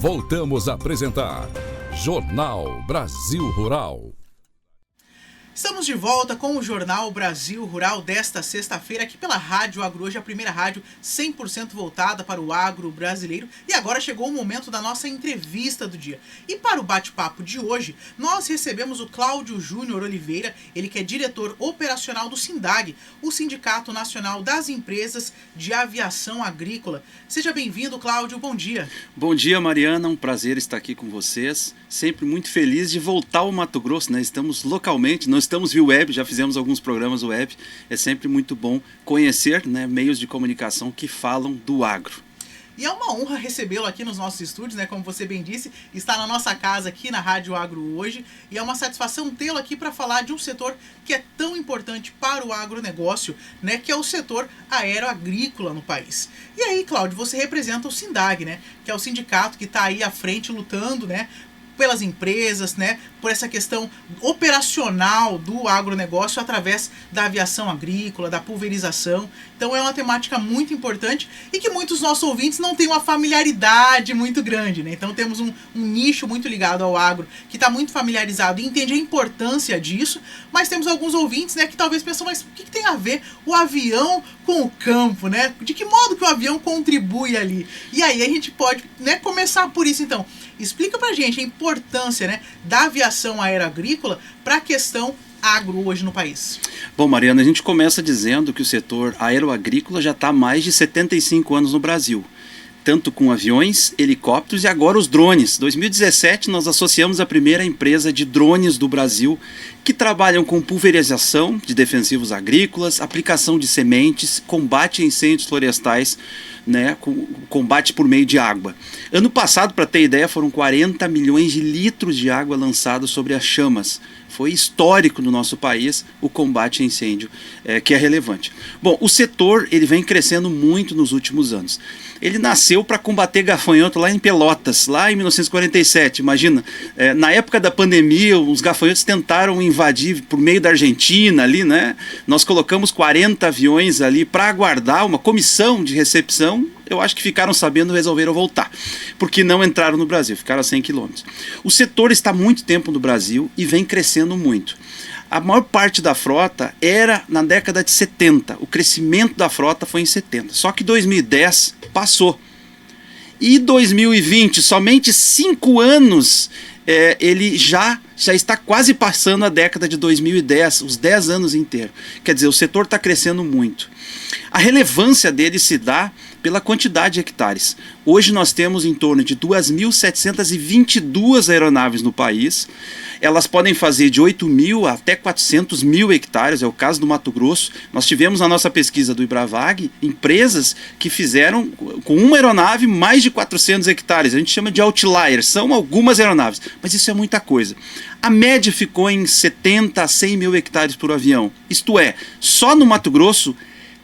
Voltamos a apresentar Jornal Brasil Rural. Estamos de volta com o Jornal Brasil Rural desta sexta-feira aqui pela Rádio Agro Hoje, a primeira rádio 100% voltada para o agro brasileiro. E agora chegou o momento da nossa entrevista do dia. E para o bate-papo de hoje, nós recebemos o Cláudio Júnior Oliveira, ele que é diretor operacional do SINDAG, o Sindicato Nacional das Empresas de Aviação Agrícola. Seja bem-vindo, Cláudio, bom dia. Bom dia, Mariana, um prazer estar aqui com vocês. Sempre muito feliz de voltar ao Mato Grosso, né? Estamos localmente, não estamos via web, já fizemos alguns programas web. É sempre muito bom conhecer, né, meios de comunicação que falam do agro. E é uma honra recebê-lo aqui nos nossos estúdios, né? Como você bem disse, está na nossa casa aqui na Rádio Agro Hoje. E é uma satisfação tê-lo aqui para falar de um setor que é tão importante para o agronegócio, né? Que é o setor aeroagrícola no país. E aí, Cláudio, você representa o SINDAG, né? Que é o sindicato que está aí à frente lutando, né? Pelas empresas, né, por essa questão operacional do agronegócio através da aviação agrícola, da pulverização. Então é uma temática muito importante e que muitos dos nossos ouvintes não têm uma familiaridade muito grande, né? Então temos um nicho muito ligado ao agro que está muito familiarizado e entende a importância disso, mas temos alguns ouvintes, né, que talvez pensam, mas o que tem a ver o avião com o campo, né? De que modo que o avião contribui ali? E aí a gente pode, né, começar por isso então. Explica pra gente a importância, né, da aviação aeroagrícola para a questão agro hoje no país. Bom, Mariana, a gente começa dizendo que o setor aeroagrícola já está há mais de 75 anos no Brasil. Tanto com aviões, helicópteros e agora os drones. Em 2017 nós associamos a primeira empresa de drones do Brasil que trabalham com pulverização de defensivos agrícolas, aplicação de sementes, combate a incêndios florestais, né, combate por meio de água. Ano passado, para ter ideia, foram 40 milhões de litros de água lançados sobre as chamas. Foi histórico no nosso país o combate a incêndio, que é relevante. Bom, o setor ele vem crescendo muito nos últimos anos. Ele nasceu para combater gafanhoto lá em Pelotas, lá em 1947. Imagina, na época da pandemia, os gafanhotos tentaram invadir por meio da Argentina ali, né? Nós colocamos 40 aviões ali para aguardar uma comissão de recepção. Eu acho que ficaram sabendo e resolveram voltar, porque não entraram no Brasil, ficaram a 100 quilômetros. O setor está há muito tempo no Brasil e vem crescendo muito. A maior parte da frota era na década de 70, o crescimento da frota foi em 70, só que 2010 passou. E 2020, somente 5 anos, ele já está quase passando a década de 2010, os 10 anos inteiros. Quer dizer, o setor está crescendo muito. A relevância dele se dá pela quantidade de hectares. Hoje nós temos em torno de 2.722 aeronaves no país. Elas podem fazer de 8 mil até 400 mil hectares, é o caso do Mato Grosso. Nós tivemos na nossa pesquisa do Ibravag empresas que fizeram com uma aeronave mais de 400 hectares. A gente chama de outliers, são algumas aeronaves, mas isso é muita coisa. A média ficou em 70 a 100 mil hectares por avião. Isto é, só no Mato Grosso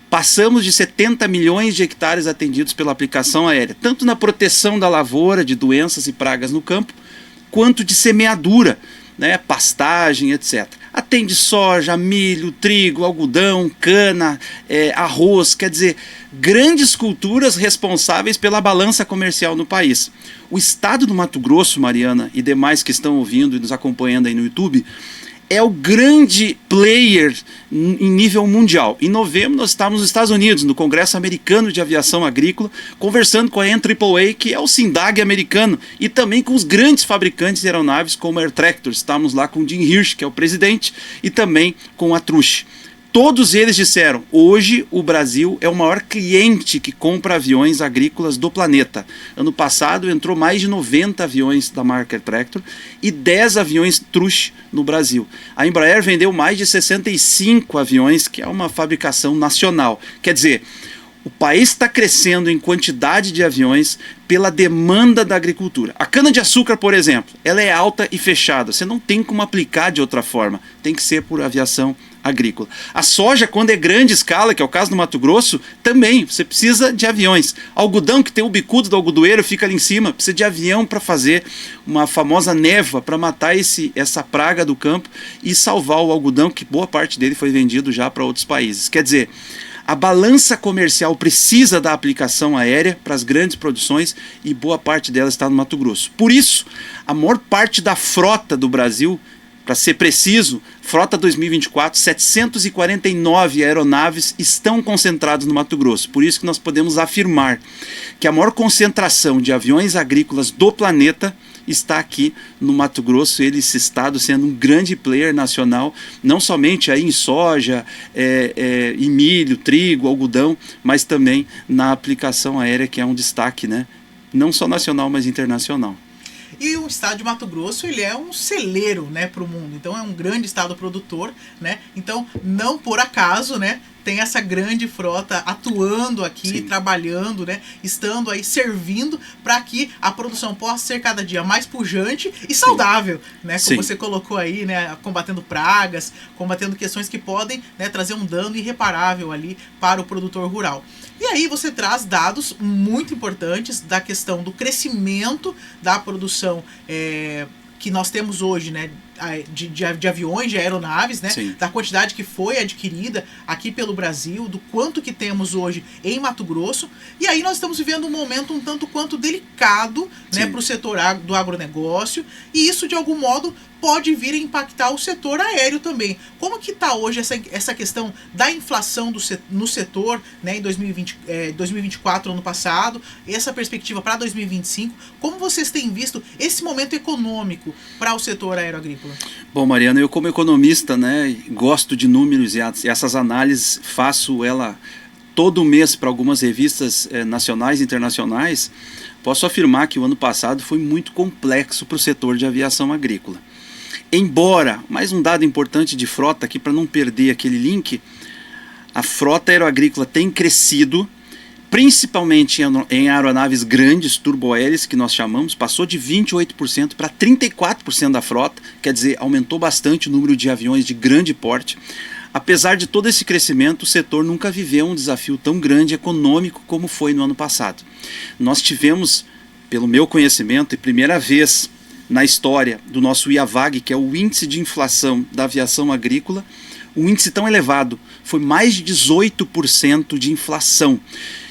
passamos de 70 milhões de hectares atendidos pela aplicação aérea, tanto na proteção da lavoura de doenças e pragas no campo, quanto de semeadura, né, pastagem, etc. Atende soja, milho, trigo, algodão, cana, arroz, quer dizer, grandes culturas responsáveis pela balança comercial no país. O estado do Mato Grosso, Mariana, e demais que estão ouvindo e nos acompanhando aí no YouTube, é o grande player em nível mundial. Em novembro nós estávamos nos Estados Unidos, no Congresso Americano de Aviação Agrícola, conversando com a NAAA, que é o SINDAG americano, e também com os grandes fabricantes de aeronaves como a Air Tractor. Estávamos lá com o Jim Hirsch, que é o presidente, e também com a Trusch. Todos eles disseram, hoje o Brasil é o maior cliente que compra aviões agrícolas do planeta. Ano passado entrou mais de 90 aviões da marca Tractor e 10 aviões Trusch no Brasil. A Embraer vendeu mais de 65 aviões, que é uma fabricação nacional. Quer dizer, o país está crescendo em quantidade de aviões pela demanda da agricultura. A cana-de-açúcar, por exemplo, ela é alta e fechada. Você não tem como aplicar de outra forma. Tem que ser por aviação agrícola. A soja, quando é grande escala, que é o caso do Mato Grosso, também você precisa de aviões. Algodão, que tem o bicudo do algodoeiro, fica ali em cima, precisa de avião para fazer uma famosa névoa, para matar essa praga do campo e salvar o algodão, que boa parte dele foi vendido já para outros países. Quer dizer, A balança comercial precisa da aplicação aérea para as grandes produções e boa parte dela está no Mato Grosso. Por isso, a maior parte da frota do Brasil, para ser preciso, frota 2024, 749 aeronaves estão concentradas no Mato Grosso. Por isso que nós podemos afirmar que a maior concentração de aviões agrícolas do planeta está aqui no Mato Grosso, esse estado sendo um grande player nacional, não somente aí em soja, em milho, trigo, algodão, mas também na aplicação aérea, que é um destaque, né? Não só nacional, mas internacional. E o estado de Mato Grosso, ele é um celeiro, né, para o mundo. Então é um grande estado produtor, né? Então, não por acaso, né, tem essa grande frota atuando aqui, Sim. trabalhando, né, estando aí servindo para que a produção possa ser cada dia mais pujante e saudável, né, como Sim. você colocou aí, né, combatendo pragas, combatendo questões que podem, né, trazer um dano irreparável ali para o produtor rural. E aí você traz dados muito importantes da questão do crescimento da produção que nós temos hoje, né, de aviões, de aeronaves, né, Sim. da quantidade que foi adquirida aqui pelo Brasil, do quanto que temos hoje em Mato Grosso. E aí nós estamos vivendo um momento um tanto quanto delicado, né, Sim. para o setor do agronegócio, e isso de algum modo pode vir a impactar o setor aéreo também. Como que está hoje essa questão da inflação no setor, né, em 2024, ano passado, essa perspectiva para 2025? Como vocês têm visto esse momento econômico para o setor aeroagrícola? Bom, Mariana, eu como economista, né, gosto de números e essas análises faço ela todo mês para algumas revistas nacionais e internacionais. Posso afirmar que o ano passado foi muito complexo para o setor de aviação agrícola. Embora, mais um dado importante de frota aqui para não perder aquele link, a frota aeroagrícola tem crescido, principalmente em aeronaves grandes, turbohélices, que nós chamamos, passou de 28% para 34% da frota, quer dizer, aumentou bastante o número de aviões de grande porte. Apesar de todo esse crescimento, o setor nunca viveu um desafio tão grande econômico como foi no ano passado. Nós tivemos, pelo meu conhecimento, e primeira vez na história do nosso IAVAG, que é o índice de inflação da aviação agrícola, um índice tão elevado, foi mais de 18% de inflação.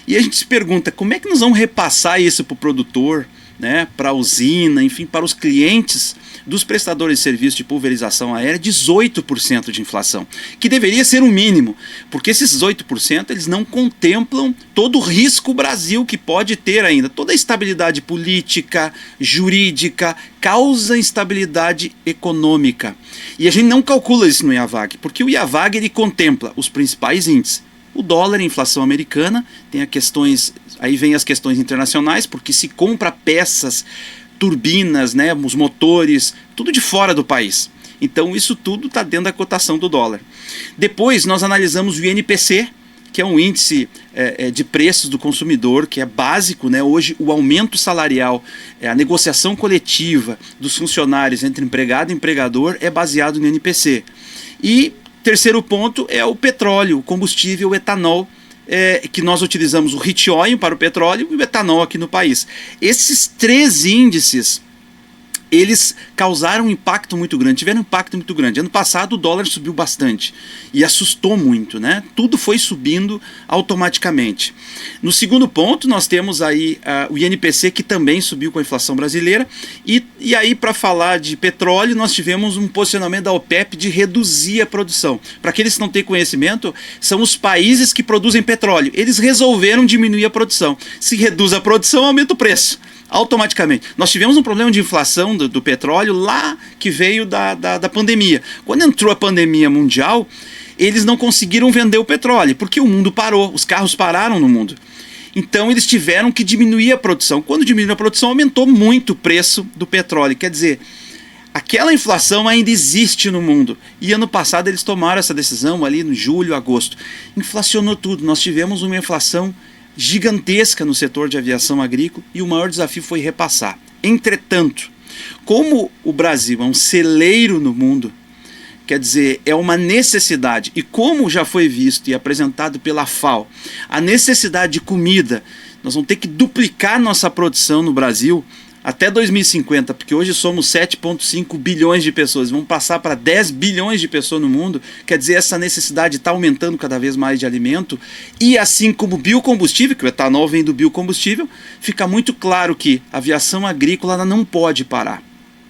E a gente se pergunta, como é que nós vamos repassar isso para o produtor, né, para a usina, enfim, para os clientes dos prestadores de serviço de pulverização aérea, 18% de inflação, que deveria ser o mínimo, porque esses 18% eles não contemplam todo o risco Brasil que pode ter ainda, toda a instabilidade política, jurídica, causa instabilidade econômica. E a gente não calcula isso no IAVAG, porque o IAVAG ele contempla os principais índices. O dólar, a inflação americana, tem aí vem as questões internacionais, porque se compra peças, turbinas, né, os motores, tudo de fora do país. Então isso tudo está dentro da cotação do dólar. Depois nós analisamos o INPC, que é um índice de preços do consumidor, que é básico, né? Hoje o aumento salarial, a negociação coletiva dos funcionários entre empregado e empregador é baseado no INPC. E terceiro ponto é o petróleo, o combustível, o etanol, que nós utilizamos o heat oil para o petróleo e o etanol aqui no país. Esses três índices, eles causaram um impacto muito grande, tiveram um impacto muito grande. Ano passado o dólar subiu bastante e assustou muito, né? Tudo foi subindo automaticamente. No segundo ponto nós temos aí o INPC, que também subiu com a inflação brasileira, e aí para falar de petróleo nós tivemos um posicionamento da OPEP de reduzir a produção. Para aqueles que não têm conhecimento, são os países que produzem petróleo, eles resolveram diminuir a produção. Se reduz a produção, aumenta o preço automaticamente. Nós tivemos um problema de inflação do petróleo lá que veio da pandemia. Quando entrou a pandemia mundial, eles não conseguiram vender o petróleo, porque o mundo parou, os carros pararam no mundo. Então eles tiveram que diminuir a produção. Quando diminuiu a produção, aumentou muito o preço do petróleo. Quer dizer, aquela inflação ainda existe no mundo. E ano passado eles tomaram essa decisão ali no julho, agosto. Inflacionou tudo. Nós tivemos uma inflação gigantesca no setor de aviação agrícola e o maior desafio foi repassar. Entretanto, como o Brasil é um celeiro no mundo, quer dizer, é uma necessidade, e como já foi visto e apresentado pela FAO, a necessidade de comida, nós vamos ter que duplicar nossa produção no Brasil até 2050, porque hoje somos 7,5 bilhões de pessoas, vamos passar para 10 bilhões de pessoas no mundo, quer dizer, essa necessidade está aumentando cada vez mais de alimento, e assim como biocombustível, que o etanol vem do biocombustível, fica muito claro que a aviação agrícola ela não pode parar.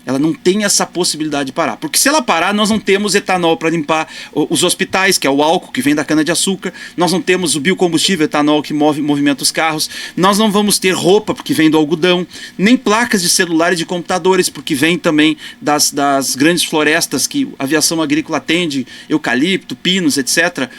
Ela não tem essa possibilidade de parar. Porque se ela parar, nós não temos etanol para limpar os hospitais, que é o álcool que vem da cana-de-açúcar. Nós não temos o biocombustível etanol que movimenta os carros. Nós não vamos ter roupa, porque vem do algodão. Nem placas de celular e de computadores, porque vem também das grandes florestas que a aviação agrícola atende, eucalipto, pinos, etc.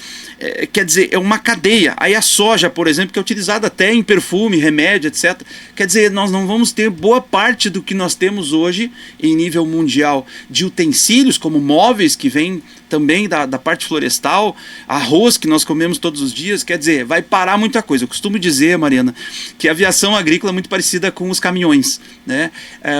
Quer dizer, é uma cadeia. Aí a soja, por exemplo, que é utilizada até em perfume, remédio, etc. Quer dizer, nós não vamos ter boa parte do que nós temos hoje em nível mundial de utensílios, como móveis, que vêm também da parte florestal, arroz que nós comemos todos os dias, quer dizer, vai parar muita coisa. Eu costumo dizer, Mariana, que a aviação agrícola é muito parecida com os caminhões, né?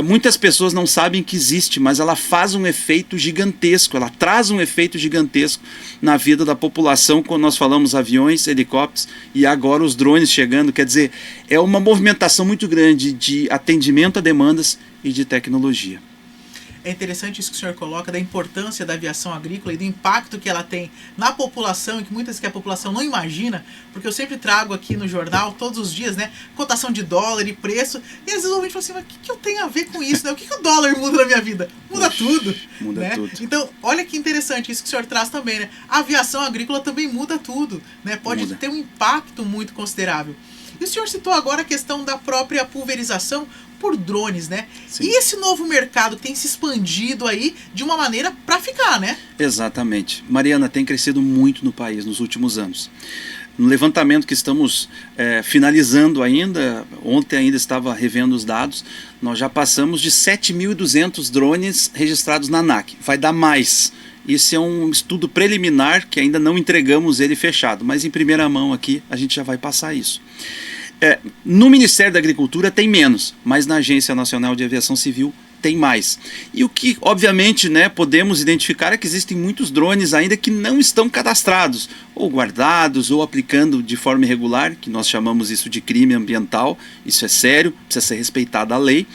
Muitas pessoas não sabem que existe, mas ela faz um efeito gigantesco, ela traz um efeito gigantesco na vida da população, quando nós falamos aviões, helicópteros e agora os drones chegando, quer dizer, é uma movimentação muito grande de atendimento a demandas e de tecnologia. É interessante isso que o senhor coloca, da importância da aviação agrícola e do impacto que ela tem na população, e que muitas vezes a população não imagina, porque eu sempre trago aqui no jornal, todos os dias, né, cotação de dólar e preço, e às vezes o ouvinte fala assim, mas o que eu tenho a ver com isso? Né? O que o dólar muda na minha vida? Muda tudo. Muda né? tudo. Então, olha que interessante isso que o senhor traz também, né? A aviação agrícola também muda tudo, né? Pode ter um impacto muito considerável. E o senhor citou agora a questão da própria pulverização por drones, né? Sim. E esse novo mercado tem se expandido aí de uma maneira para ficar, né? Exatamente. Mariana, tem crescido muito no país nos últimos anos. No levantamento que estamos finalizando ainda, ontem ainda estava revendo os dados, nós já passamos de 7.200 drones registrados na ANAC. Vai dar mais. Esse é um estudo preliminar que ainda não entregamos ele fechado, mas em primeira mão aqui a gente já vai passar isso. No Ministério da Agricultura tem menos, mas na Agência Nacional de Aviação Civil tem mais. E o que, obviamente, né, podemos identificar é que existem muitos drones ainda que não estão cadastrados, ou guardados, ou aplicando de forma irregular, que nós chamamos isso de crime ambiental. Isso é sério, precisa ser respeitada a lei.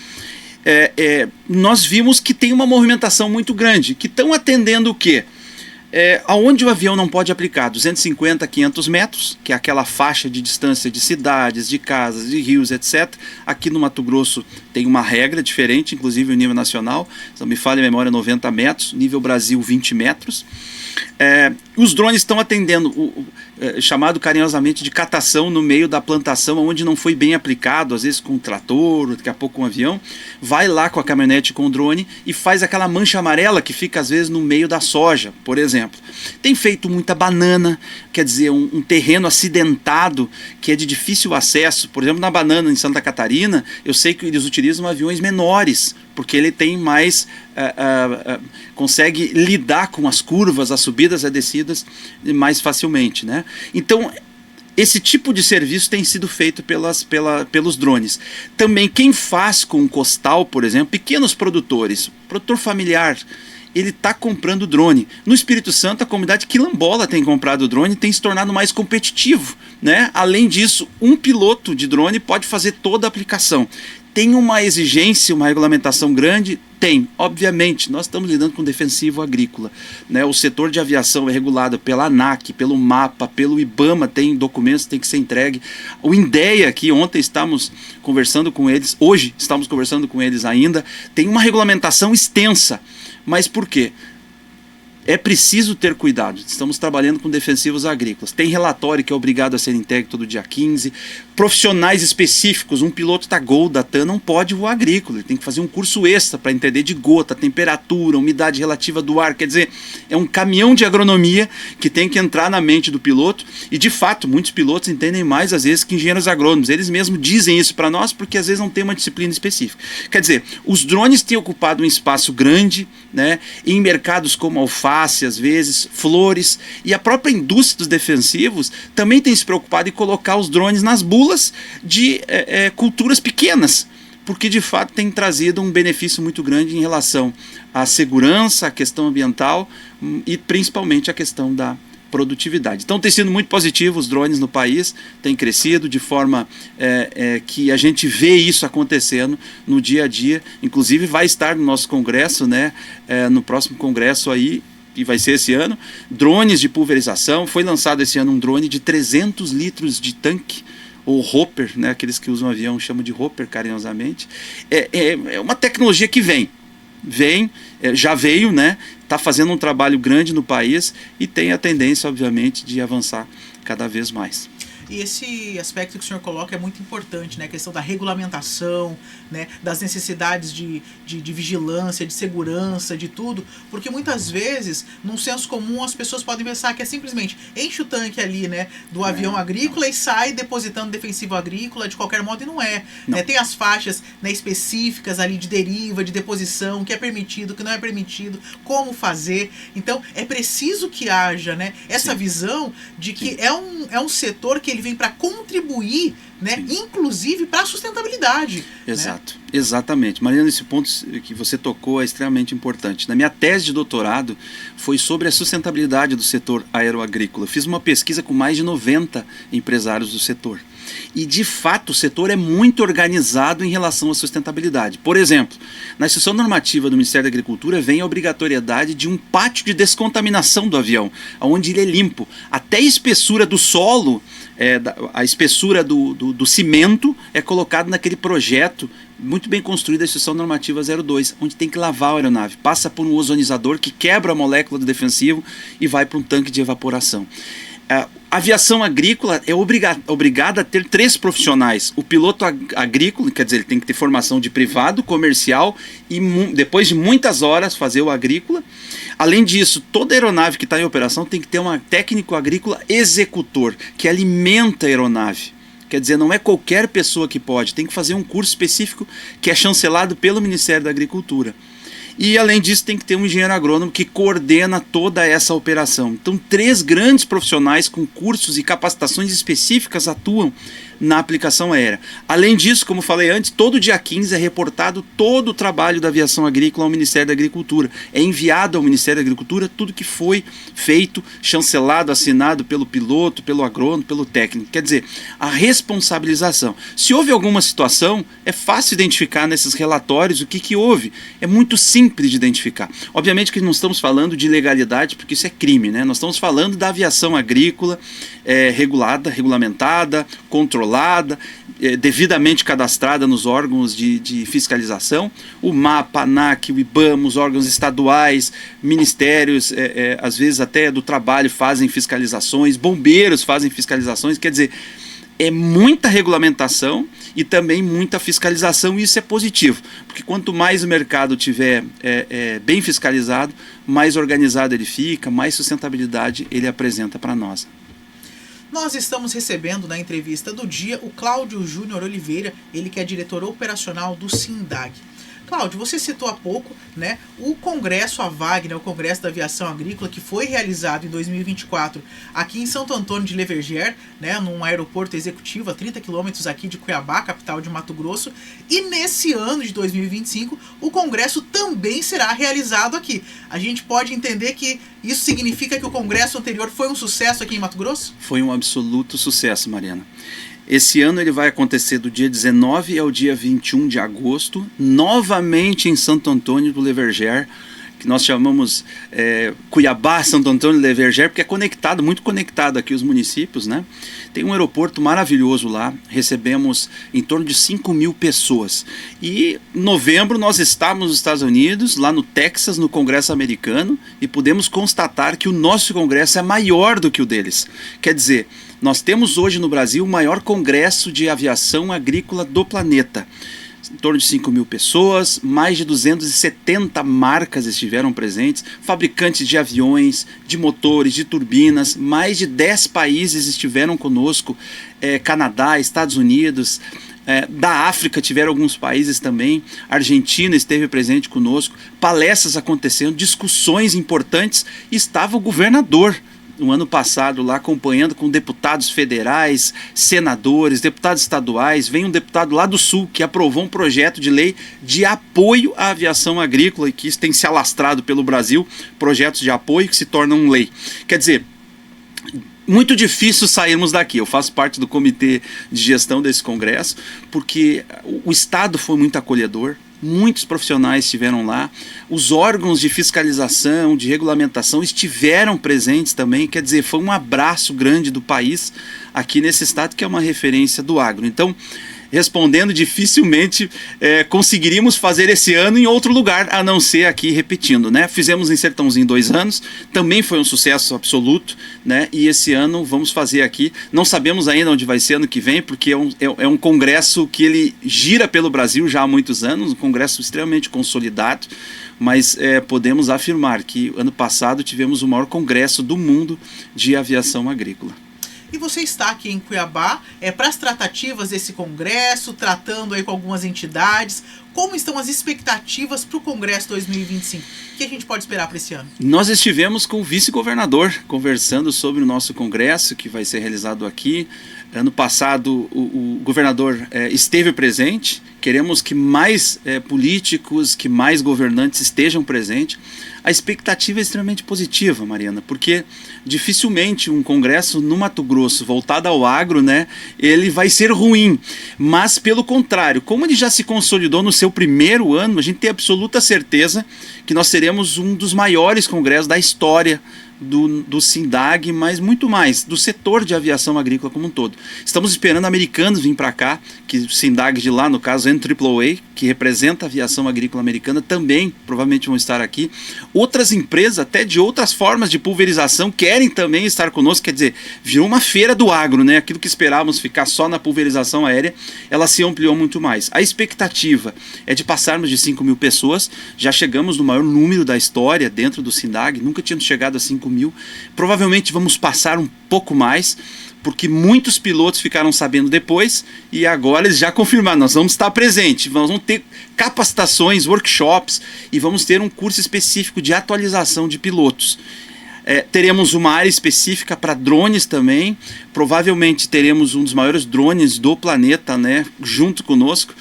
Nós vimos que tem uma movimentação muito grande, que estão atendendo o quê? Aonde o avião não pode aplicar 250 a 500 metros, que é aquela faixa de distância de cidades, de casas, de rios, etc. Aqui no Mato Grosso tem uma regra diferente, inclusive o nível nacional, se não me falha a memória, 90 metros, nível Brasil 20 metros. Os drones estão atendendo chamado carinhosamente de catação no meio da plantação, onde não foi bem aplicado, às vezes com um trator, daqui a pouco com um avião, vai lá com a caminhonete com o drone e faz aquela mancha amarela que fica às vezes no meio da soja, por exemplo. Tem feito muita banana, quer dizer, um terreno acidentado que é de difícil acesso. Por exemplo, na banana em Santa Catarina, eu sei que eles utilizam aviões menores, porque ele tem mais, consegue lidar com as curvas, as subidas e as descidas mais facilmente, né? Então, esse tipo de serviço tem sido feito pelos drones. Também quem faz com costal, por exemplo, pequenos produtores, produtor familiar, ele está comprando drone. No Espírito Santo, a comunidade quilombola tem comprado drone e tem se tornado mais competitivo, né? Além disso, um piloto de drone pode fazer toda a aplicação. Tem uma exigência, uma regulamentação grande? Tem. Obviamente, nós estamos lidando com defensivo agrícola, né? O setor de aviação é regulado pela ANAC, pelo MAPA, pelo IBAMA, tem documentos, tem que ser entregue. O INDEA, aqui ontem estamos conversando com eles, hoje estamos conversando com eles ainda, tem uma regulamentação extensa. Mas por quê? É preciso ter cuidado. Estamos trabalhando com defensivos agrícolas. Tem relatório que é obrigado a ser entregue todo dia 15. Profissionais específicos. Um piloto da Gol, da TAM, não pode voar agrícola. Ele tem que fazer um curso extra para entender de gota, temperatura, umidade relativa do ar. Quer dizer, é um caminhão de agronomia que tem que entrar na mente do piloto. E, de fato, muitos pilotos entendem mais, às vezes, que engenheiros agrônomos. Eles mesmos dizem isso para nós porque, às vezes, não tem uma disciplina específica. Quer dizer, os drones têm ocupado um espaço grande, né, em mercados como alface, às vezes, flores, e a própria indústria dos defensivos também tem se preocupado em colocar os drones nas bulas de culturas pequenas, porque de fato tem trazido um benefício muito grande em relação à segurança, à questão ambiental e principalmente à questão da produtividade. Então tem sido muito positivo, os drones no país têm crescido de forma que a gente vê isso acontecendo no dia a dia. Inclusive vai estar no nosso congresso, né, no próximo congresso aí, que vai ser esse ano, drones de pulverização. Foi lançado esse ano um drone de 300 litros de tanque, ou hopper, né, aqueles que usam avião chamam de hopper carinhosamente. É uma tecnologia que já veio, né, está fazendo um trabalho grande no país e tem a tendência, obviamente, de avançar cada vez mais. E esse aspecto que o senhor coloca é muito importante, né? A questão da regulamentação, né? Das necessidades de vigilância, de segurança, de tudo. Porque muitas vezes, num senso comum, as pessoas podem pensar que é simplesmente enche o tanque ali, né? Do avião agrícola e sai depositando defensivo agrícola de qualquer modo, e não é. Não. Né? Tem as faixas, né, específicas ali de deriva, de deposição, o que é permitido, o que não é permitido, como fazer. Então, é preciso que haja, né, essa visão de que é um setor que ele vem para contribuir, né, inclusive para a sustentabilidade. Exato, né? Exatamente. Mariana, esse ponto que você tocou é extremamente importante. Na minha tese de doutorado foi sobre a sustentabilidade do setor aeroagrícola. Fiz uma pesquisa com mais de 90 empresários do setor. E, de fato, o setor é muito organizado em relação à sustentabilidade. Por exemplo, na instrução normativa do Ministério da Agricultura vem a obrigatoriedade de um pátio de descontaminação do avião, onde ele é limpo. Até a espessura do solo, a espessura do cimento é colocado naquele projeto muito bem construído da instrução normativa 02, onde tem que lavar a aeronave. Passa por um ozonizador que quebra a molécula do defensivo e vai para um tanque de evaporação. A aviação agrícola é obrigada a ter 3 profissionais. O piloto agrícola, quer dizer, ele tem que ter formação de privado, comercial e depois de muitas horas fazer o agrícola. Além disso, toda aeronave que está em operação tem que ter um técnico agrícola executor, que alimenta a aeronave. Quer dizer, não é qualquer pessoa que pode, tem que fazer um curso específico que é chancelado pelo Ministério da Agricultura. E, além disso, tem que ter um engenheiro agrônomo que coordena toda essa operação. Então, 3 grandes profissionais com cursos e capacitações específicas atuam na aplicação aérea. Além disso, como falei antes, todo dia 15 é reportado todo o trabalho da aviação agrícola ao Ministério da Agricultura. É enviado ao Ministério da Agricultura tudo que foi feito, chancelado, assinado pelo piloto, pelo agrônomo, pelo técnico. Quer dizer, a responsabilização. Se houve alguma situação, é fácil identificar nesses relatórios o que houve. É muito simples de identificar. Obviamente que não estamos falando de ilegalidade, porque isso é crime, né? Nós estamos falando da aviação agrícola regulada, regulamentada, controlada, devidamente cadastrada nos órgãos de fiscalização. O MAPA, a ANAC, o IBAMA, os órgãos estaduais, ministérios, às vezes até do trabalho fazem fiscalizações, bombeiros fazem fiscalizações, quer dizer, é muita regulamentação e também muita fiscalização, e isso é positivo, porque quanto mais o mercado tiver bem fiscalizado, mais organizado ele fica, mais sustentabilidade ele apresenta para nós. Nós estamos recebendo na entrevista do dia o Cláudio Júnior Oliveira, ele que é diretor operacional do SINDAG. Cláudio, você citou há pouco, né, o Congresso AVAG, né, o Congresso da Aviação Agrícola, que foi realizado em 2024 aqui em Santo Antônio de Leverger, né, num aeroporto executivo a 30 quilômetros aqui de Cuiabá, capital de Mato Grosso. E nesse ano de 2025, o Congresso também será realizado aqui. A gente pode entender que isso significa que o Congresso anterior foi um sucesso aqui em Mato Grosso? Foi um absoluto sucesso, Mariana. Esse ano ele vai acontecer do dia 19 ao dia 21 de agosto, novamente em Santo Antônio do Leverger, que nós chamamos Cuiabá, Santo Antônio do Leverger, porque é conectado, muito conectado aqui os municípios, né? Tem um aeroporto maravilhoso lá, recebemos em torno de 5.000 pessoas. E em novembro nós estávamos nos Estados Unidos, lá no Texas, no Congresso americano, e pudemos constatar que o nosso Congresso é maior do que o deles. Quer dizer, nós temos hoje no Brasil o maior congresso de aviação agrícola do planeta. Em torno de 5.000 pessoas, mais de 270 marcas estiveram presentes, fabricantes de aviões, de motores, de turbinas, mais de 10 países estiveram conosco, Canadá, Estados Unidos, da África tiveram alguns países também, a Argentina esteve presente conosco, palestras acontecendo, discussões importantes, estava o governador no ano passado lá acompanhando com deputados federais, senadores, deputados estaduais. Vem um deputado lá do Sul que aprovou um projeto de lei de apoio à aviação agrícola, e que isso tem se alastrado pelo Brasil, projetos de apoio que se tornam lei. Quer dizer, muito difícil sairmos daqui. Eu faço parte do comitê de gestão desse congresso, porque o Estado foi muito acolhedor, muitos profissionais estiveram lá, os órgãos de fiscalização, de regulamentação estiveram presentes também, quer dizer, foi um abraço grande do país aqui nesse estado que é uma referência do agro. Então, respondendo, dificilmente conseguiríamos fazer esse ano em outro lugar, a não ser aqui repetindo, né? Fizemos em Sertãozinho 2 anos, também foi um sucesso absoluto, né? E esse ano vamos fazer aqui, não sabemos ainda onde vai ser ano que vem, porque é um congresso que ele gira pelo Brasil já há muitos anos, um congresso extremamente consolidado, mas podemos afirmar que ano passado tivemos o maior congresso do mundo de aviação agrícola. E você está aqui em Cuiabá para as tratativas desse congresso, tratando aí com algumas entidades. Como estão as expectativas para o Congresso 2025? O que a gente pode esperar para esse ano? Nós estivemos com o vice-governador conversando sobre o nosso congresso que vai ser realizado aqui. Ano passado o governador esteve presente. Queremos que mais políticos, que mais governantes estejam presentes. A expectativa é extremamente positiva, Mariana, porque dificilmente um congresso no Mato Grosso voltado ao agro, né, ele vai ser ruim. Mas, pelo contrário, como ele já se consolidou no seu primeiro ano, a gente tem absoluta certeza que nós teremos um dos maiores congressos da história do SINDAG, mas muito mais, do setor de aviação agrícola como um todo. Estamos esperando americanos vir para cá, que o SINDAG de lá, no caso NAAA, que representa a aviação agrícola americana, também provavelmente vão estar aqui. Outras empresas, até de outras formas de pulverização, querem também estar conosco, quer dizer, virou uma feira do agro, né? Aquilo que esperávamos ficar só na pulverização aérea, ela se ampliou muito mais. A expectativa é de passarmos de 5 mil pessoas, já chegamos no maior número da história dentro do SINDAG, nunca tínhamos chegado a 5 mil, provavelmente vamos passar um pouco mais, porque muitos pilotos ficaram sabendo depois e agora eles já confirmaram, nós vamos estar presentes, nós vamos ter capacitações, workshops e vamos ter um curso específico de atualização de pilotos. Teremos uma área específica para drones também, provavelmente teremos um dos maiores drones do planeta, né, junto conosco.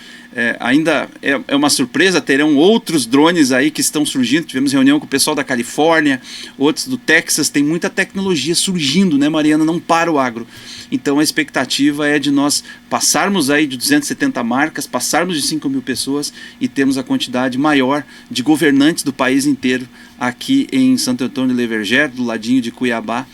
Ainda é uma surpresa, terão outros drones aí que estão surgindo. Tivemos reunião com o pessoal da Califórnia, outros do Texas, tem muita tecnologia surgindo, né, Mariana? Não para o agro. Então a expectativa é de nós passarmos aí de 270 marcas, passarmos de 5 mil pessoas e termos a quantidade maior de governantes do país inteiro aqui em Santo Antônio de Leverger, do ladinho de Cuiabá,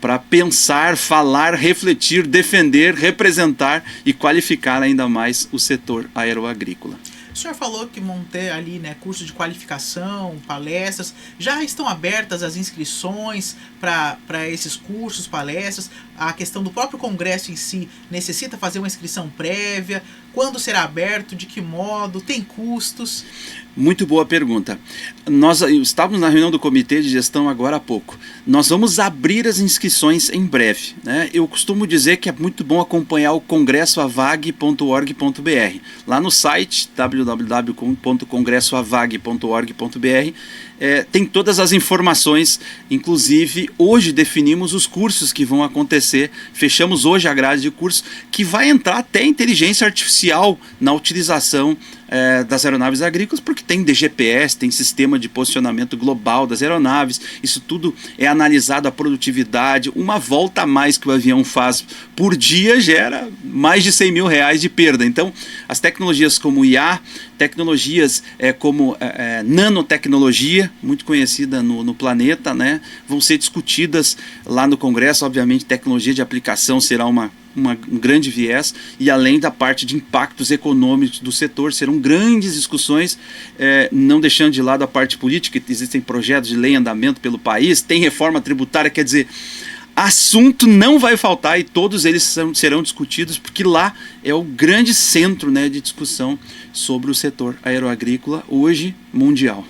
para pensar, falar, refletir, defender, representar e qualificar ainda mais o setor aeroagrícola. O senhor falou que vão ter ali, né, curso de qualificação, palestras. Já estão abertas as inscrições para esses cursos, palestras? A questão do próprio congresso em si necessita fazer uma inscrição prévia? Quando será aberto? De que modo? Tem custos? Muito boa pergunta. Nós estávamos na reunião do comitê de gestão agora há pouco. Nós vamos abrir as inscrições em breve, né? Eu costumo dizer que é muito bom acompanhar o congressoavag.org.br. Lá no site www.congressoavag.org.br tem todas as informações, inclusive hoje definimos os cursos que vão acontecer, fechamos hoje a grade de curso, que vai entrar até inteligência artificial na utilização das aeronaves agrícolas, porque tem DGPS, tem sistema de posicionamento global das aeronaves, isso tudo é analisado, a produtividade, uma volta a mais que o avião faz por dia gera mais de 100 mil reais de perda. Então, as tecnologias como IA, tecnologias como nanotecnologia, muito conhecida no planeta, né, vão ser discutidas lá no Congresso. Obviamente, tecnologia de aplicação será um grande viés, e além da parte de impactos econômicos do setor, serão grandes discussões, não deixando de lado a parte política. Existem projetos de lei em andamento pelo país, tem reforma tributária, quer dizer, assunto não vai faltar e todos eles serão discutidos, porque lá é o grande centro, né, de discussão sobre o setor aeroagrícola hoje mundial.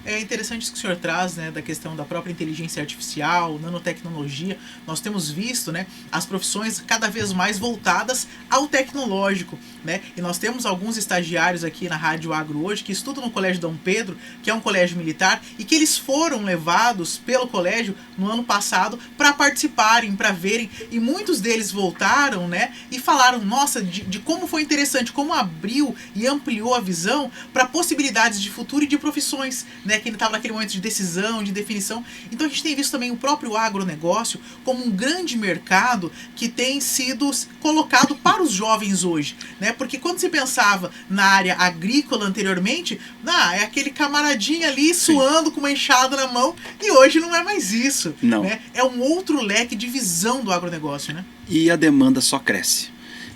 É interessante isso que o senhor traz, né, da questão da própria inteligência artificial, nanotecnologia. Nós temos visto, né, as profissões cada vez mais voltadas ao tecnológico, né? E nós temos alguns estagiários aqui na Rádio Agro hoje que estudam no Colégio Dom Pedro, que é um colégio militar, e que eles foram levados pelo colégio no ano passado para participarem, para verem, e muitos deles voltaram, né, e falaram, nossa, de como foi interessante, como abriu e ampliou a visão para possibilidades de futuro e de profissões, né? né, que ele estava naquele momento de decisão, de definição. Então a gente tem visto também o próprio agronegócio como um grande mercado que tem sido colocado para os jovens hoje, né? Porque quando se pensava na área agrícola anteriormente, é aquele camaradinho ali suando com uma enxada na mão, e hoje não é mais isso. Não. Né? É um outro leque de visão do agronegócio, né? E a demanda só cresce.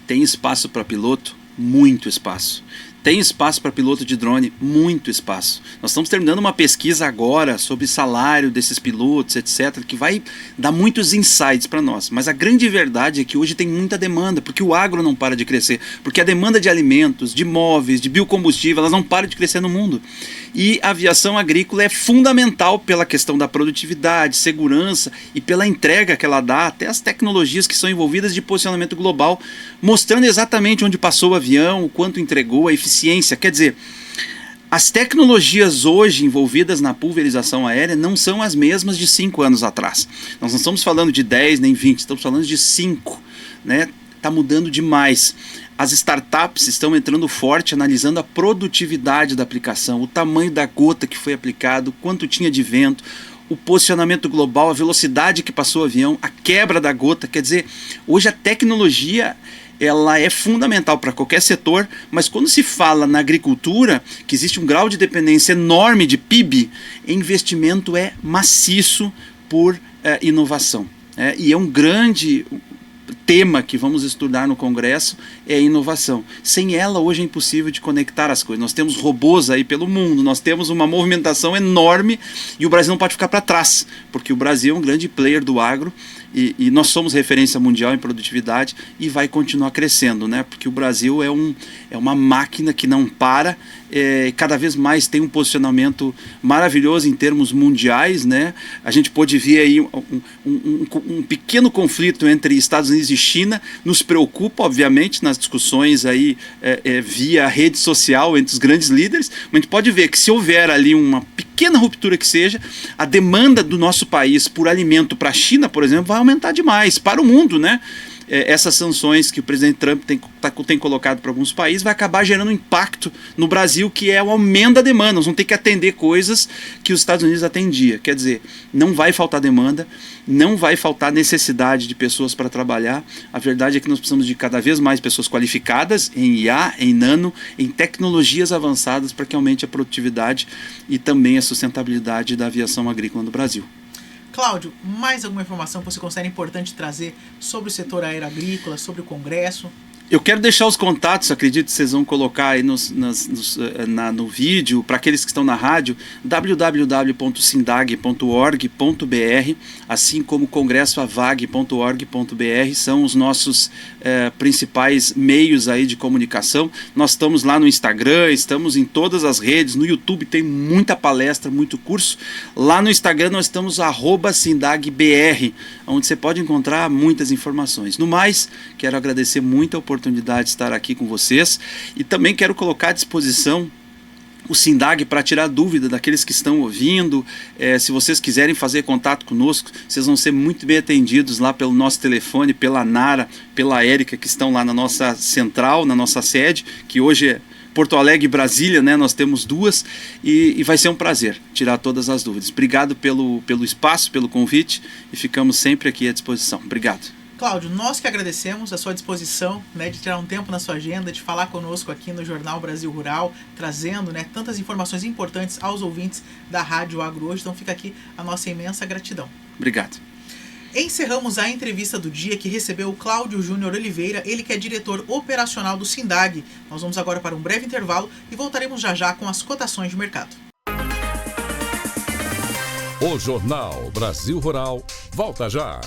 Tem espaço para piloto? Muito espaço. Tem espaço para piloto de drone? Muito espaço. Nós estamos terminando uma pesquisa agora sobre salário desses pilotos, etc., que vai dar muitos insights para nós. Mas a grande verdade é que hoje tem muita demanda, porque o agro não para de crescer. Porque a demanda de alimentos, de móveis, de biocombustível, elas não param de crescer no mundo. E a aviação agrícola é fundamental pela questão da produtividade, segurança e pela entrega que ela dá, até as tecnologias que são envolvidas de posicionamento global, mostrando exatamente onde passou o avião, o quanto entregou, a eficiência. Quer dizer, as tecnologias hoje envolvidas na pulverização aérea não são as mesmas de 5 anos atrás. Nós não estamos falando de 10 nem 20, estamos falando de 5, né? Está mudando demais. As startups estão entrando forte, analisando a produtividade da aplicação, o tamanho da gota que foi aplicado, quanto tinha de vento, o posicionamento global, a velocidade que passou o avião, a quebra da gota. Quer dizer, hoje a tecnologia ela é fundamental para qualquer setor, mas quando se fala na agricultura, que existe um grau de dependência enorme de PIB, investimento é maciço por inovação. E é um grande tema que vamos estudar no Congresso, é a inovação. Sem ela, hoje é impossível de conectar as coisas. Nós temos robôs aí pelo mundo, nós temos uma movimentação enorme e o Brasil não pode ficar para trás, porque o Brasil é um grande player do agro e nós somos referência mundial em produtividade e vai continuar crescendo, né? Porque o Brasil é uma máquina que não para, cada vez mais tem um posicionamento maravilhoso em termos mundiais, né? A gente pôde ver aí um pequeno conflito entre Estados Unidos e China, nos preocupa, obviamente, nas discussões aí via rede social entre os grandes líderes, mas a gente pode ver que se houver ali uma pequena ruptura que seja, a demanda do nosso país por alimento para a China, por exemplo, vai aumentar demais, para o mundo, né? Essas sanções que o presidente Trump tem colocado para alguns países vai acabar gerando um impacto no Brasil, que é o aumento da demanda. Nós vamos ter que atender coisas que os Estados Unidos atendia. Quer dizer, não vai faltar demanda, não vai faltar necessidade de pessoas para trabalhar. A verdade é que nós precisamos de cada vez mais pessoas qualificadas em IA, em nano, em tecnologias avançadas para que aumente a produtividade e também a sustentabilidade da aviação agrícola no Brasil. Cláudio, mais alguma informação que você considera importante trazer sobre o setor aeroagrícola, sobre o Congresso? Eu quero deixar os contatos, acredito que vocês vão colocar aí no vídeo, para aqueles que estão na rádio, www.sindag.org.br, assim como congressoavag.org.br, são os nossos principais meios aí de comunicação. Nós estamos lá no Instagram, estamos em todas as redes, no YouTube tem muita palestra, muito curso. Lá no Instagram nós estamos @sindagbr, onde você pode encontrar muitas informações. No mais, quero agradecer muito a oportunidade de estar aqui com vocês e também quero colocar à disposição o Sindag para tirar dúvida daqueles que estão ouvindo. Se vocês quiserem fazer contato conosco, vocês vão ser muito bem atendidos lá pelo nosso telefone, pela Nara, pela Érica, que estão lá na nossa central, na nossa sede, que hoje é Porto Alegre e Brasília, né? Nós temos duas e vai ser um prazer tirar todas as dúvidas. Obrigado pelo espaço, pelo convite e ficamos sempre aqui à disposição. Obrigado. Cláudio, nós que agradecemos a sua disposição, né, de tirar um tempo na sua agenda, de falar conosco aqui no Jornal Brasil Rural, trazendo, né, tantas informações importantes aos ouvintes da Rádio Agro Hoje. Então fica aqui a nossa imensa gratidão. Obrigado. Encerramos a entrevista do dia, que recebeu o Cláudio Júnior Oliveira, ele que é diretor operacional do Sindag. Nós vamos agora para um breve intervalo e voltaremos já já com as cotações de mercado. O Jornal Brasil Rural volta já.